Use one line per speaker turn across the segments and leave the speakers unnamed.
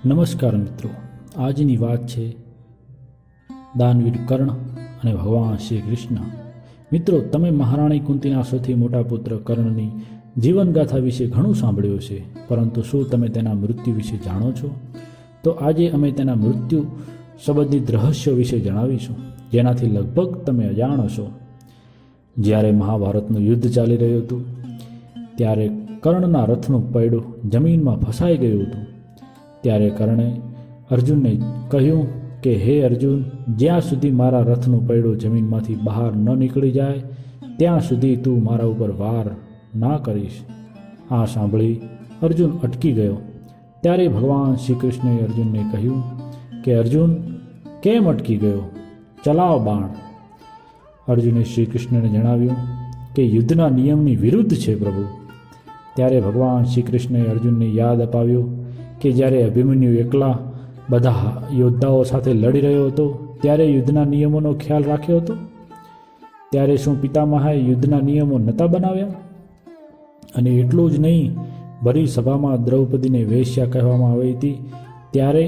નમસ્કાર મિત્રો, આજની વાત છે દાનવીર કર્ણ અને ભગવાન શ્રી કૃષ્ણ. મિત્રો, તમે મહારાણી કુંતીના સૌથી મોટા પુત્ર કર્ણની જીવનગાથા વિશે ઘણું સાંભળ્યું છે, પરંતુ શું તમે તેના મૃત્યુ વિશે જાણો છો? તો આજે અમે તેના મૃત્યુ સંબંધિત રહસ્યો વિશે જણાવીશું, જેનાથી લગભગ તમે અજાણ છો. જ્યારે મહાભારતનું યુદ્ધ ચાલી રહ્યું હતું ત્યારે કર્ણના રથનું પૈડું જમીનમાં ફસાઈ ગયું હતું. ત્યારે કર્ણે અર્જુનને કહ્યું કે હે અર્જુન, જ્યાં સુધી મારા રથનું પૈડું જમીનમાંથી બહાર ન નીકળી જાય ત્યાં સુધી તું મારા ઉપર વાર ના કરીશ. આ સાંભળી અર્જુન અટકી ગયો. ત્યારે ભગવાન શ્રી કૃષ્ણએ અર્જુનને કહ્યું કે અર્જુન, કેમ અટકી ગયો? ચલાવ બાણ. અર્જુને શ્રી કૃષ્ણને જણાવ્યું કે યુદ્ધના નિયમની વિરુદ્ધ છે પ્રભુ. ત્યારે ભગવાન શ્રી કૃષ્ણએ અર્જુનને યાદ અપાવ્યું કે જ્યારે અભિમન્યુ એકલા બધા યોદ્ધાઓ સાથે લડી રહ્યો હતો ત્યારે યુદ્ધના નિયમોનો ખ્યાલ રાખ્યો હતો. ત્યારે શું પિતામહાએ યુદ્ધના નિયમો નહોતા બનાવ્યા? અને એટલું જ નહીં, ભરી સભામાં દ્રૌપદીને વેશ્યા કહેવામાં આવી હતી. ત્યારે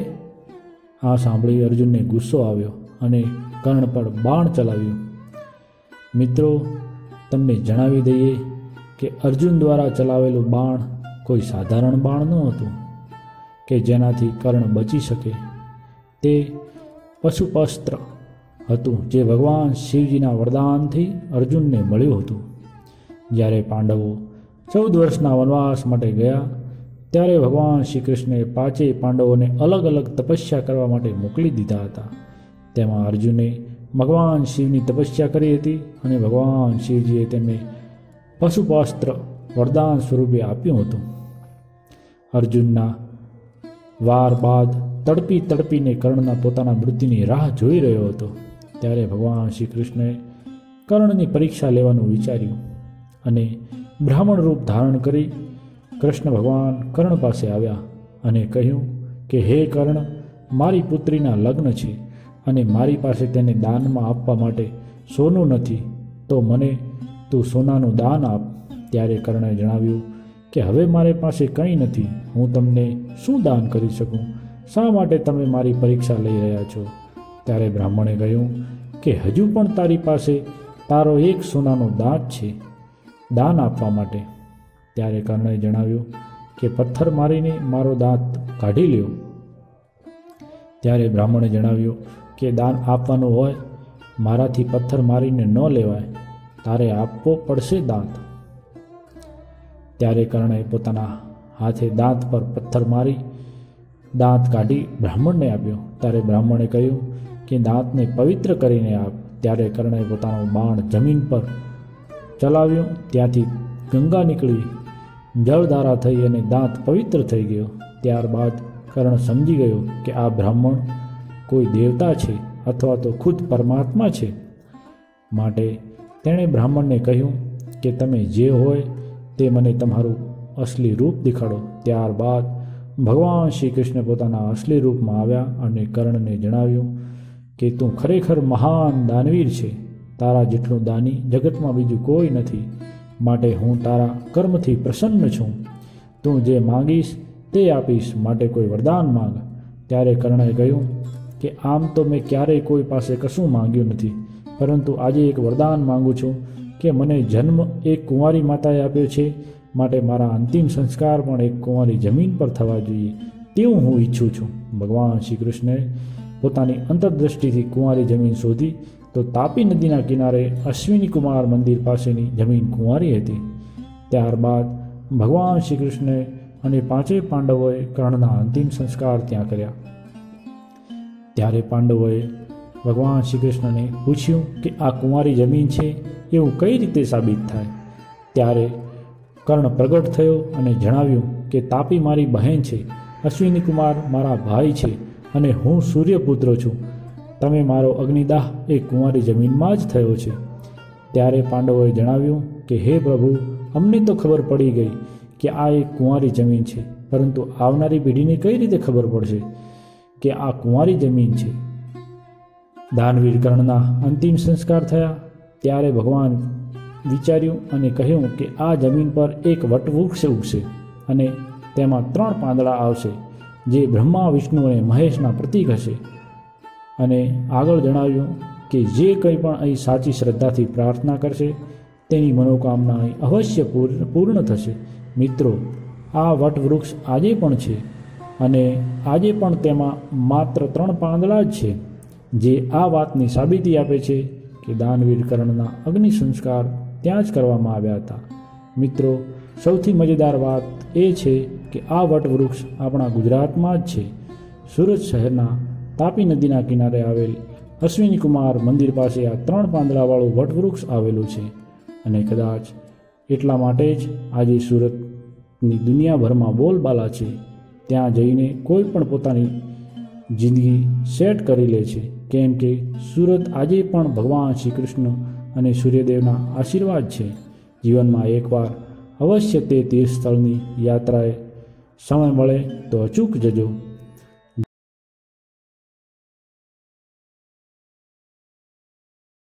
આ સાંભળી અર્જુનને ગુસ્સો આવ્યો અને કર્ણ પર બાણ ચલાવ્યું. મિત્રો, તમને જણાવી દઈએ કે અર્જુન દ્વારા ચલાવેલું બાણ કોઈ સાધારણ બાણ ન હતું કે જેનાથી કર્ણ બચી શકે. તે પશુપસ્ત્ર હતું જે ભગવાન શિવજીના વરદાનથી અર્જુનને મળ્યું હતું. જ્યારે પાંડવો 14 વર્ષના વનવાસ માટે ગયા ત્યારે ભગવાન શ્રી કૃષ્ણએ પાંચેય પાંડવોને અલગ અલગ તપસ્યા કરવા માટે મોકલી દીધા હતા. તેમાં અર્જુને ભગવાન શિવની તપસ્યા કરી હતી અને ભગવાન શિવજીએ તેમને પશુપાસ્ત્ર વરદાન સ્વરૂપે આપ્યું હતું. અર્જુનના વાર બાદ તડપીને કર્ણના પોતાના મૃત્યુની રાહ જોઈ રહ્યો હતો. ત્યારે ભગવાન શ્રી કૃષ્ણએ કર્ણની પરીક્ષા લેવાનું વિચાર્યું અને બ્રાહ્મણ રૂપ ધારણ કરી કૃષ્ણ ભગવાન કર્ણ પાસે આવ્યા અને કહ્યું કે હે કર્ણ, મારી પુત્રીના લગ્ન છે અને મારી પાસે તેને દાનમાં આપવા માટે સોનું નથી, તો મને તું સોનાનું દાન આપ. ત્યારે કર્ણે જણાવ્યું કે હવે મારી પાસે કંઈ નથી, હું તમને શું દાન કરી શકું? શા માટે તમે મારી પરીક્ષા લઈ રહ્યા છો? ત્યારે બ્રાહ્મણે કહ્યું કે હજુ પણ તારી પાસે તારો એક સોનાનો દાંત છે દાન આપવા માટે. ત્યારે કર્ણે જણાવ્યું કે પથ્થર મારીને મારો દાંત કાઢી લ્યો. ત્યારે બ્રાહ્મણે જણાવ્યું કે દાન આપવાનું હોય મારાથી પથ્થર મારીને ન લેવાય, તારે આપવો પડશે દાંત. ત્યારે કર્ણે પોતાના હાથે દાંત પર પથ્થર મારી દાંત કાઢી બ્રાહ્મણને આપ્યો. ત્યારે બ્રાહ્મણે કહ્યું કે દાંતને પવિત્ર કરીને આપ. ત્યારે કર્ણે પોતાનું બાણ જમીન પર ચલાવ્યું. ત્યાંથી ગંગા નીકળી જળધારા થઈ અને દાંત પવિત્ર થઈ ગયો. ત્યારબાદ કર્ણ સમજી ગયો કે આ બ્રાહ્મણ કોઈ દેવતા છે અથવા તો ખુદ પરમાત્મા છે. માટે તેણે બ્રાહ્મણને કહ્યું કે તમે જે હોય તે મને તમારું અસલી રૂપ દેખાડો. ત્યારબાદ ભગવાન શ્રી કૃષ્ણ પોતાના અસલી રૂપમાં આવ્યા અને કર્ણને જણાવ્યું કે તું ખરેખર મહાન દાનવીર છે. તારા જેટલું દાની જગતમાં બીજું કોઈ નથી, માટે હું તારા કર્મથી પ્રસન્ન છું. તું જે માંગીશ તે આપીશ, માટે કોઈ વરદાન માંગ. ત્યારે કર્ણએ કહ્યું કે આમ તો મેં ક્યારેય કોઈ પાસે કશું માંગ્યું નથી, પરંતુ આજે એક વરદાન માંગુ છું કે મને જન્મ એક કુંવારી માતાએ આપ્યો છે, માટે મારા અંતિમ સંસ્કાર પણ એક કુંવારી જમીન પર થવા જોઈએ તેવું હું ઈચ્છું છું. ભગવાન શ્રી કૃષ્ણએ પોતાની અંતરદ્રષ્ટિથી કુંવારી જમીન શોધી તો તાપી નદીના કિનારે અશ્વિની કુમાર મંદિર પાસેની જમીન કુંવારી હતી. ત્યારબાદ ભગવાન શ્રી કૃષ્ણએ અને પાંચેય પાંડવોએ કર્ણના અંતિમ સંસ્કાર ત્યાં કર્યા. ત્યારે પાંડવોએ ભગવાન શ્રી કૃષ્ણને પૂછ્યું કે આ કુંવારી જમીન છે એવું કઈ રીતે સાબિત થાય? ત્યારે કર્ણ પ્રગટ થયો અને જણાવ્યું કે તાપી મારી બહેન છે, અશ્વિની કુમાર મારા ભાઈ છે અને હું સૂર્યપુત્ર છું. તમે મારો અગ્નિદાહ એ કુંવારી જમીનમાં જ થયો છે. ત્યારે પાંડવોએ જણાવ્યું કે હે પ્રભુ, અમને તો ખબર પડી ગઈ કે આ એક કુંવારી જમીન છે, પરંતુ આવનારી પેઢીને કઈ રીતે ખબર પડશે કે આ કુંવારી જમીન છે? દાનવીર કર્ણના અંતિમ સંસ્કાર થયા ત્યારે ભગવાન વિચાર્યું અને કહ્યું કે આ જમીન પર એક વટવૃક્ષ ઉગશે અને તેમાં 3 પાંદડા આવશે જે બ્રહ્મા, વિષ્ણુ અને મહેશના પ્રતીક હશે. અને આગળ જણાવ્યું કે જે કંઈ પણ અહીં સાચી શ્રદ્ધાથી પ્રાર્થના કરશે તેની મનોકામના અહીં અવશ્ય પૂર્ણ થશે. મિત્રો, આ વટવૃક્ષ આજે પણ છે અને આજે પણ તેમાં માત્ર 3 પાંદડા જ છે, જે આ વાતની સાબિતી આપે છે કે દાનવીર કર્ણના અગ્નિ સંસ્કાર ત્યાં જ કરવામાં આવ્યા હતા. મિત્રો, સૌથી મજેદાર વાત એ છે કે આ વટવૃક્ષ આપણા ગુજરાતમાં જ છે. સુરત શહેરના તાપી નદીના કિનારે આવેલ અશ્વિનીકુમાર મંદિર પાસે આ 3 પાંદડાવાળું વટવૃક્ષ આવેલું છે. અને કદાચ એટલા માટે જ આજે સુરતની દુનિયાભરમાં બોલબાલા છે. ત્યાં જઈને કોઈ પણ પોતાની જિંદગી સેટ કરી લે છે, કેમ કે સુરત આજે પણ ભગવાન શ્રી કૃષ્ણ અને સૂર્યદેવના આશીર્વાદ છે. જીવનમાં એકવાર અવશ્ય તે તીર્થસ્થળની યાત્રાએ સમય મળે તો અચૂક જજો.